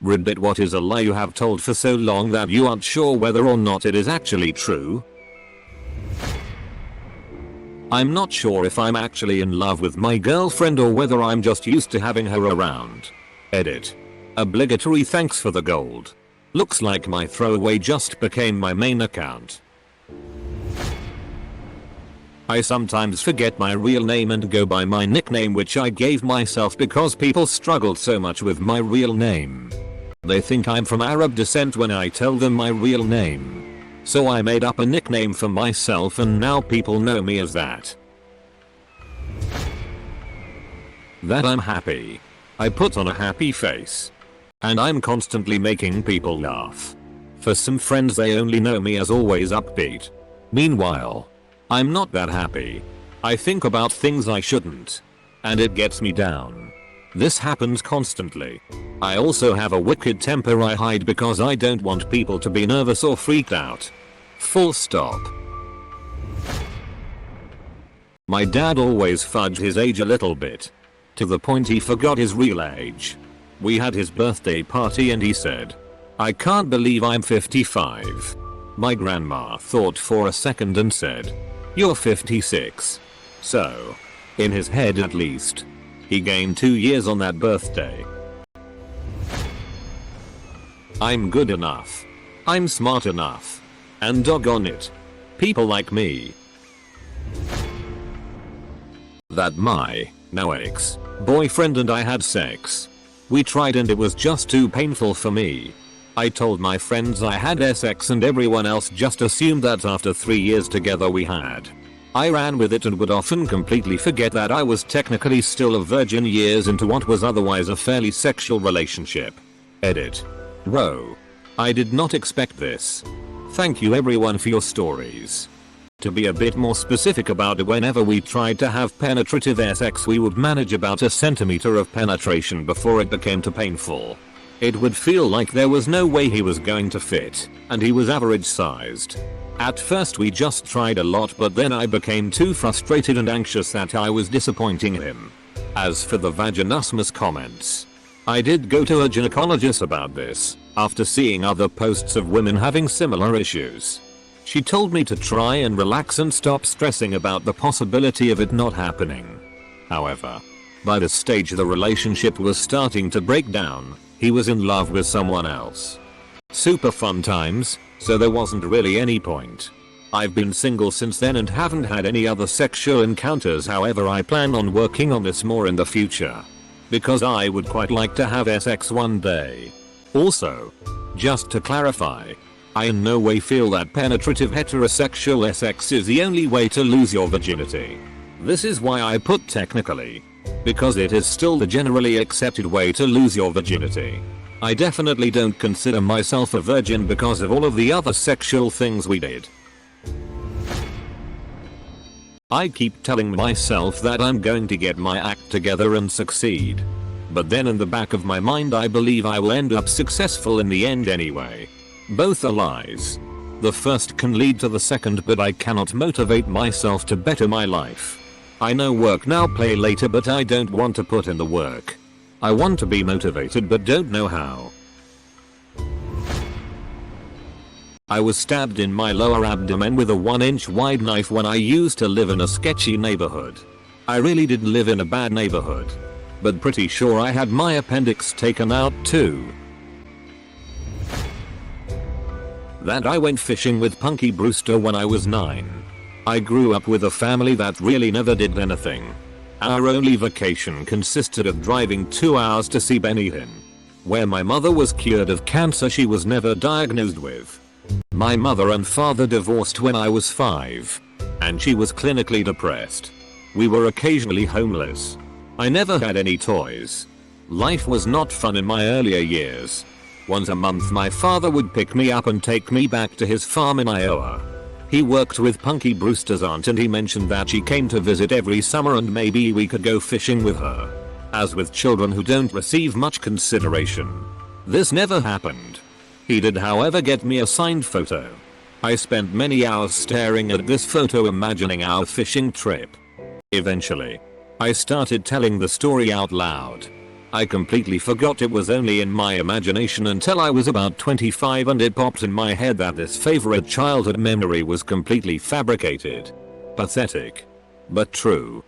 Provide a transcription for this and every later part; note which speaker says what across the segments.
Speaker 1: Reddit, what is a lie you have told for so long that you aren't sure whether or not it is actually true? I'm not sure if I'm actually in love with my girlfriend or whether I'm just used to having her around. Edit. Obligatory thanks for the gold. Looks like my throwaway just became my main account. I sometimes forget my real name and go by my nickname, which I gave myself because people struggled so much with my real name. They think I'm from Arab descent when I tell them my real name. So I made up a nickname for myself and now people know me as that. That I'm happy. I put on a happy face. And I'm constantly making people laugh. For some friends, they only know me as always upbeat. Meanwhile, I'm not that happy. I think about things I shouldn't. And it gets me down. This happens constantly. I also have a wicked temper I hide because I don't want people to be nervous or freaked out. Full stop. My dad always fudged his age a little bit. To the point he forgot his real age. We had his birthday party and he said, "I can't believe I'm 55. My grandma thought for a second and said, "You're 56. So, in his head at least, he gained 2 years on that birthday. I'm good enough. I'm smart enough. And doggone it, people like me. That my now ex-boyfriend and I had sex. We tried and it was just too painful for me. I told my friends I had sex and everyone else just assumed that after 3 years together we had. I ran with it and would often completely forget that I was technically still a virgin years into what was otherwise a fairly sexual relationship." Edit. Row. I did not expect this. Thank you everyone for your stories. To be a bit more specific about it, whenever we tried to have penetrative sex we would manage about a centimeter of penetration before it became too painful. It would feel like there was no way he was going to fit, and he was average sized. At first we just tried a lot, but then I became too frustrated and anxious that I was disappointing him. As for the vaginismus comments, I did go to a gynecologist about this, after seeing other posts of women having similar issues. She told me to try and relax and stop stressing about the possibility of it not happening. However, by the stage the relationship was starting to break down, he was in love with someone else. Super fun times, so there wasn't really any point. I've been single since then and haven't had any other sexual encounters. However, I plan on working on this more in the future. Because I would quite like to have sex one day. Also, just to clarify, I in no way feel that penetrative heterosexual sex is the only way to lose your virginity. This is why I put technically. Because it is still the generally accepted way to lose your virginity. I definitely don't consider myself a virgin because of all of the other sexual things we did. I keep telling myself that I'm going to get my act together and succeed. But then in the back of my mind I believe I will end up successful in the end anyway. Both are lies. The first can lead to the second, but I cannot motivate myself to better my life. I know work now, play later, but I don't want to put in the work. I want to be motivated but don't know how. I was stabbed in my lower abdomen with a 1-inch wide knife when I used to live in a sketchy neighborhood. I really did live in a bad neighborhood. But pretty sure I had my appendix taken out too. That I went fishing with Punky Brewster when I was 9. I grew up with a family that really never did anything. Our only vacation consisted of driving 2 hours to see Benny Hinn, where my mother was cured of cancer she was never diagnosed with. My mother and father divorced when I was 5. And she was clinically depressed. We were occasionally homeless. I never had any toys. Life was not fun in my earlier years. Once a month my father would pick me up and take me back to his farm in Iowa. He worked with Punky Brewster's aunt and he mentioned that she came to visit every summer and maybe we could go fishing with her. As with children who don't receive much consideration, this never happened. He did however get me a signed photo. I spent many hours staring at this photo imagining our fishing trip. Eventually, I started telling the story out loud. I completely forgot it was only in my imagination until I was about 25 and it popped in my head that this favorite childhood memory was completely fabricated. Pathetic. But true.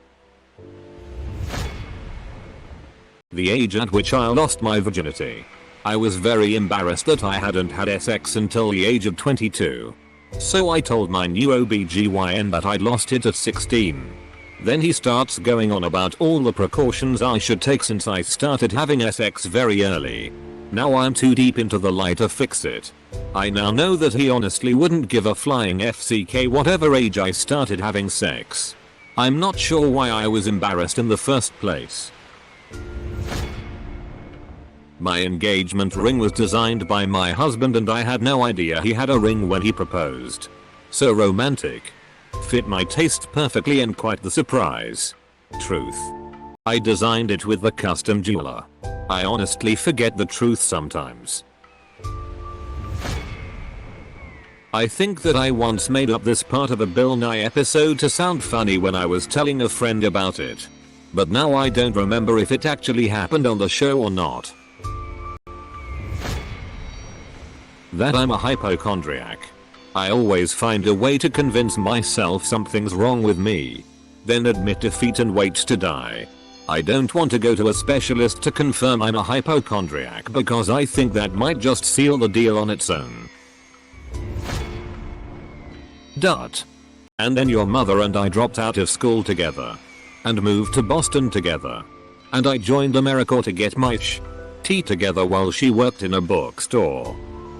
Speaker 1: The age at which I lost my virginity. I was very embarrassed that I hadn't had sex until the age of 22. So I told my new OBGYN that I'd lost it at 16. Then he starts going on about all the precautions I should take since I started having sex very early. Now I'm too deep into the lie to fix it. I now know that he honestly wouldn't give a flying FCK whatever age I started having sex. I'm not sure why I was embarrassed in the first place. My engagement ring was designed by my husband and I had no idea he had a ring when he proposed. So romantic. Fit my taste perfectly and quite the surprise. Truth. I designed it with the custom jeweler. I honestly forget the truth sometimes. I think that I once made up this part of a Bill Nye episode to sound funny when I was telling a friend about it. But now I don't remember if it actually happened on the show or not. That I'm a hypochondriac. I always find a way to convince myself something's wrong with me. Then admit defeat and wait to die. I don't want to go to a specialist to confirm I'm a hypochondriac because I think that might just seal the deal on its own. And then your mother and I dropped out of school together. And moved to Boston together. And I joined AmeriCorps to get my tea together while she worked in a bookstore.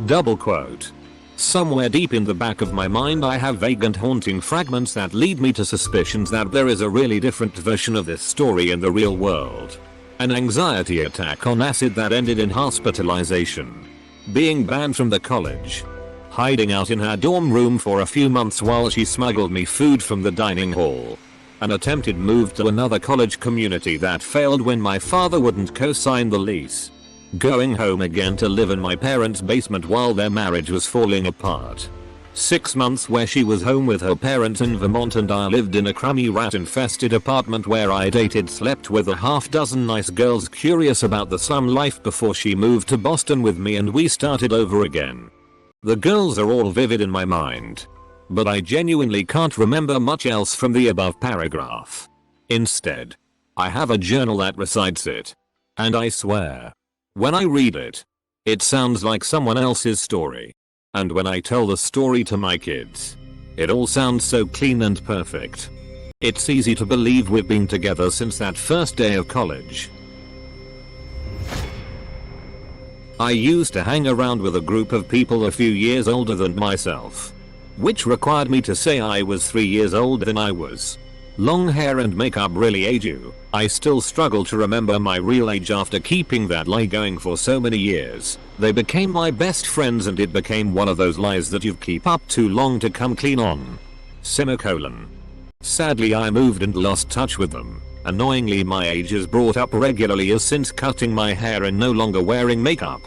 Speaker 1: Double quote. Somewhere deep in the back of my mind I have vague and haunting fragments that lead me to suspicions that there is a really different version of this story in the real world. An anxiety attack on acid that ended in hospitalization. Being banned from the college. Hiding out in her dorm room for a few months while she smuggled me food from the dining hall. An attempted move to another college community that failed when my father wouldn't co-sign the lease. Going home again to live in my parents' basement while their marriage was falling apart. 6 months where she was home with her parents in Vermont and I lived in a crummy rat-infested apartment where I slept with a half dozen nice girls curious about the slum life before she moved to Boston with me and we started over again. The girls are all vivid in my mind. But I genuinely can't remember much else from the above paragraph. Instead, I have a journal that recites it. And I swear, when I read it, it sounds like someone else's story. And when I tell the story to my kids, it all sounds so clean and perfect. It's easy to believe we've been together since that first day of college. I used to hang around with a group of people a few years older than myself. Which required me to say I was 3 years older than I was. Long hair and makeup really age you. I still struggle to remember my real age after keeping that lie going for so many years. They became my best friends and it became one of those lies that you keep up too long to come clean on. Semicolon. Sadly I moved and lost touch with them. Annoyingly my age is brought up regularly as since cutting my hair and no longer wearing makeup.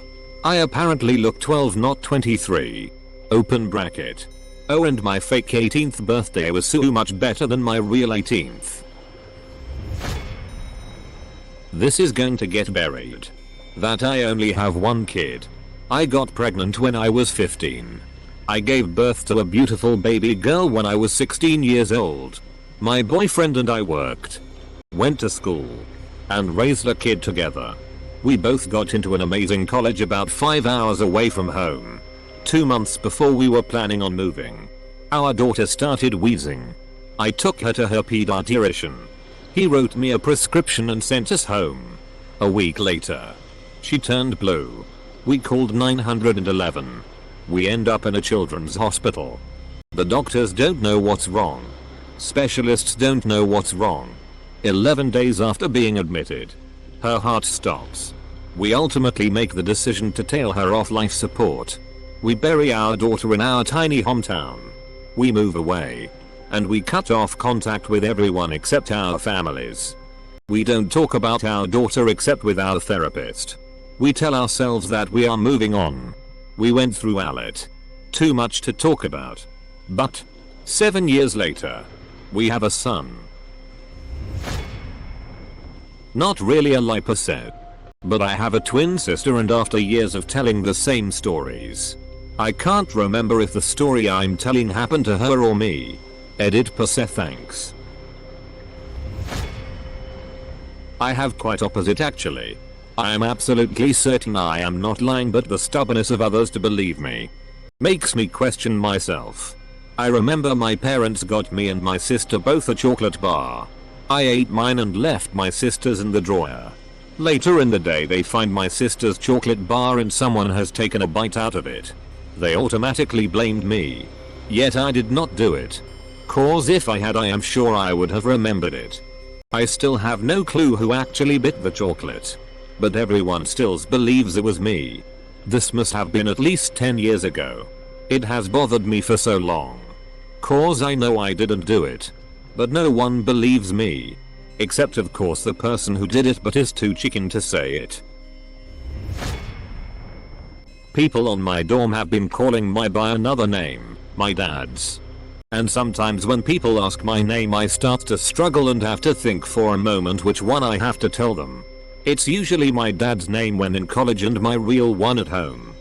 Speaker 1: I apparently look 12 not 23. Open bracket. Oh and my fake 18th birthday was so much better than my real 18th. This is going to get buried. That I only have one kid. I got pregnant when I was 15. I gave birth to a beautiful baby girl when I was 16 years old. My boyfriend and I worked, went to school, and raised a kid together. We both got into an amazing college about 5 hours away from home. 2 months before we were planning on moving, our daughter started wheezing. I took her to her pediatrician. He wrote me a prescription and sent us home. A week later, she turned blue. We called 911. We end up in a children's hospital. The doctors don't know what's wrong. Specialists don't know what's wrong. 11 days after being admitted, her heart stops. We ultimately make the decision to tail her off life support. We bury our daughter in our tiny hometown. We move away. And we cut off contact with everyone except our families. We don't talk about our daughter except with our therapist. We tell ourselves that we are moving on. We went through all it. Too much to talk about. But 7 years later, we have a son. Not really a lie per se. But I have a twin sister, and after years of telling the same stories, I can't remember if the story I'm telling happened to her or me. Edit per se, thanks. I have quite opposite actually. I am absolutely certain I am not lying, but the stubbornness of others to believe me makes me question myself. I remember my parents got me and my sister both a chocolate bar. I ate mine and left my sister's in the drawer. Later in the day they find my sister's chocolate bar and someone has taken a bite out of it. They automatically blamed me. Yet I did not do it. Cause if I had, I am sure I would have remembered it. I still have no clue who actually bit the chocolate. But everyone still believes it was me. This must have been at least 10 years ago. It has bothered me for so long. Cause I know I didn't do it. But no one believes me. Except of course the person who did it but is too chicken to say it. People on my dorm have been calling me by another name, my dad's. And sometimes when people ask my name I start to struggle and have to think for a moment which one I have to tell them. It's usually my dad's name when in college and my real one at home.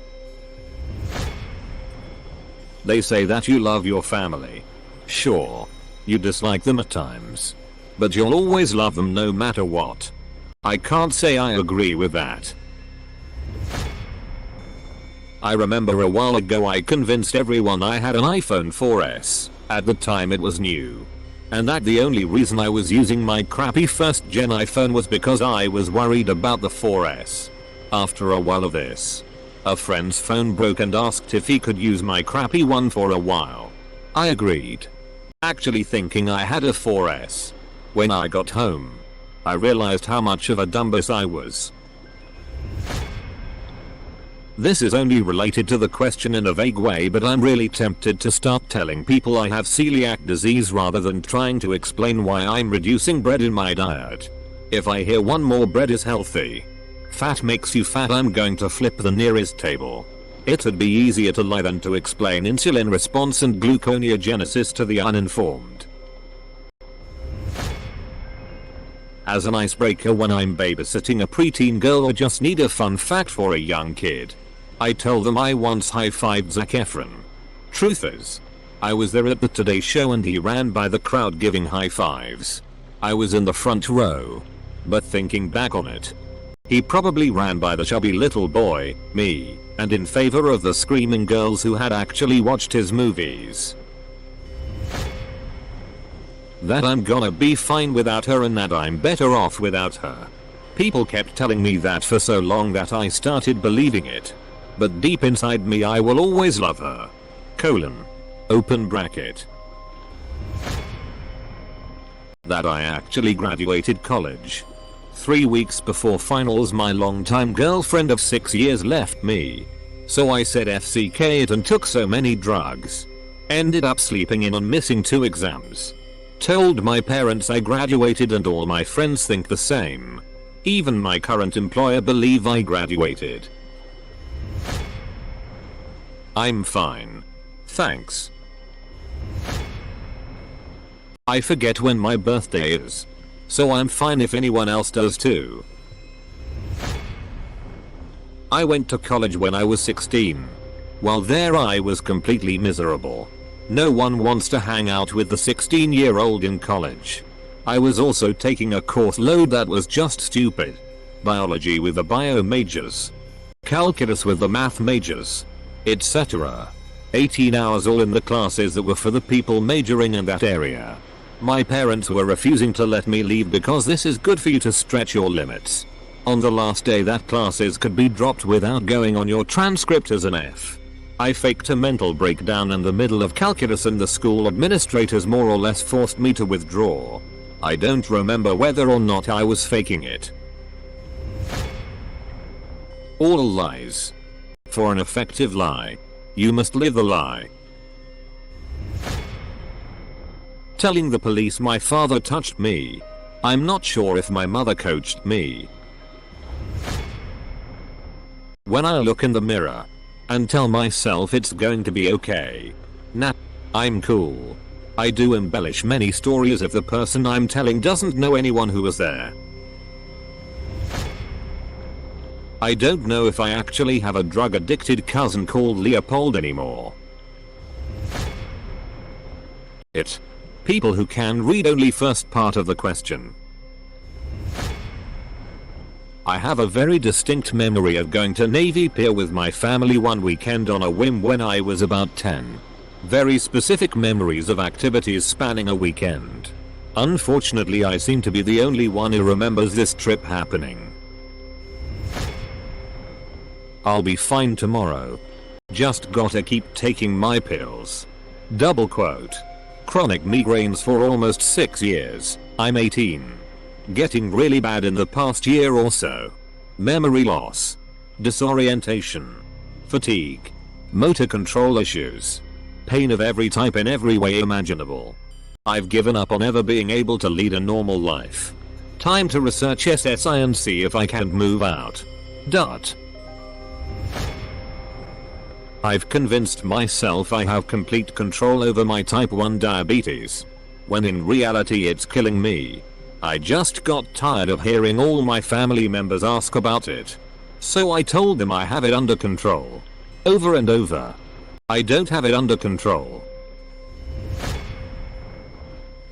Speaker 1: They say that you love your family. Sure. You dislike them at times. But you'll always love them no matter what. I can't say I agree with that. I remember a while ago I convinced everyone I had an iPhone 4S. At the time it was new. And that the only reason I was using my crappy first gen iPhone was because I was worried about the 4S. After a while of this, a friend's phone broke and asked if he could use my crappy one for a while. I agreed. Actually thinking I had a 4S. When I got home, I realized how much of a dumbass I was. This is only related to the question in a vague way, but I'm really tempted to start telling people I have celiac disease rather than trying to explain why I'm reducing bread in my diet. If I hear one more bread is healthy, fat makes you fat, I'm going to flip the nearest table. It'd be easier to lie than to explain insulin response and gluconeogenesis to the uninformed. As an icebreaker when I'm babysitting a preteen girl or just need a fun fact for a young kid, I tell them I once high-fived Zac Efron. Truth is, I was there at the Today Show and he ran by the crowd giving high fives. I was in the front row. But thinking back on it, he probably ran by the chubby little boy, me, and in favor of the screaming girls who had actually watched his movies. That I'm gonna be fine without her and that I'm better off without her. People kept telling me that for so long that I started believing it. But deep inside me I will always love her. Open bracket. That I actually graduated college. 3 weeks before finals my longtime girlfriend of 6 years left me. So I said FCK it and took so many drugs. Ended up sleeping in and missing 2 exams. Told my parents I graduated and all my friends think the same. Even my current employer believe I graduated. I'm fine. Thanks. I forget when my birthday is. So I'm fine if anyone else does too. I went to college when I was 16. While there I was completely miserable. No one wants to hang out with the 16-year-old in college. I was also taking a course load that was just stupid. Biology with the bio majors. Calculus with the math majors. Etc. 18 hours all in the classes that were for the people majoring in that area. My parents were refusing to let me leave because this is good for you to stretch your limits. On the last day that classes could be dropped without going on your transcript as an F. I faked a mental breakdown in the middle of calculus and the school administrators more or less forced me to withdraw. I don't remember whether or not I was faking it. All lies. For an effective lie, you must live the lie. Telling the police my father touched me. I'm not sure if my mother coached me. When I look in the mirror and tell myself it's going to be okay. Nah, I'm cool. I do embellish many stories if the person I'm telling doesn't know anyone who was there. I don't know if I actually have a drug addicted cousin called Leopold anymore. People who can read only first part of the question. I have a very distinct memory of going to Navy Pier with my family one weekend on a whim when I was about 10. Very specific memories of activities spanning a weekend. Unfortunately, I seem to be the only one who remembers this trip happening. I'll be fine tomorrow. Just gotta keep taking my pills. Double quote. Chronic migraines for almost 6 years. I'm 18. Getting really bad in the past year or so. Memory loss. Disorientation. Fatigue. Motor control issues. Pain of every type in every way imaginable. I've given up on ever being able to lead a normal life. Time to research SSI and see if I can move out. I've convinced myself I have complete control over my type 1 diabetes. When in reality it's killing me. I just got tired of hearing all my family members ask about it. So I told them I have it under control. Over and over. I don't have it under control.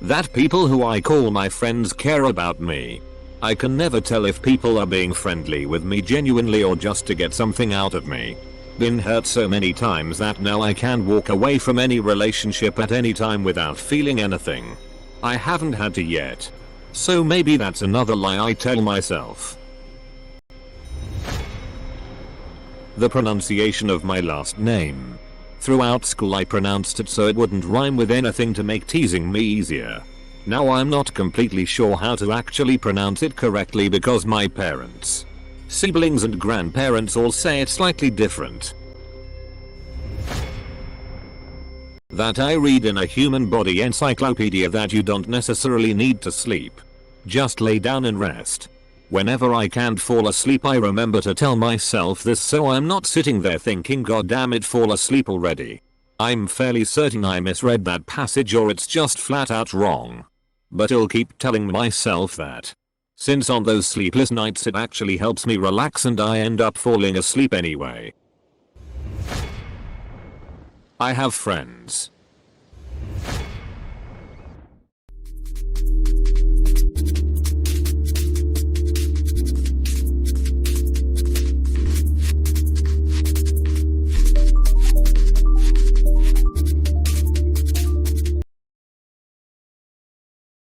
Speaker 1: That people who I call my friends care about me. I can never tell if people are being friendly with me genuinely or just to get something out of me. Been hurt so many times that now I can walk away from any relationship at any time without feeling anything. I haven't had to yet. So maybe that's another lie I tell myself. The pronunciation of my last name. Throughout school I pronounced it so it wouldn't rhyme with anything to make teasing me easier. Now I'm not completely sure how to actually pronounce it correctly because my parents, siblings and grandparents all say it slightly different. That I read in a human body encyclopedia that you don't necessarily need to sleep. Just lay down and rest. Whenever I can't fall asleep I remember to tell myself this so I'm not sitting there thinking god damn it fall asleep already. I'm fairly certain I misread that passage or it's just flat out wrong. But I'll keep telling myself that. Since on those sleepless nights it actually helps me relax and I end up falling asleep anyway. I have friends.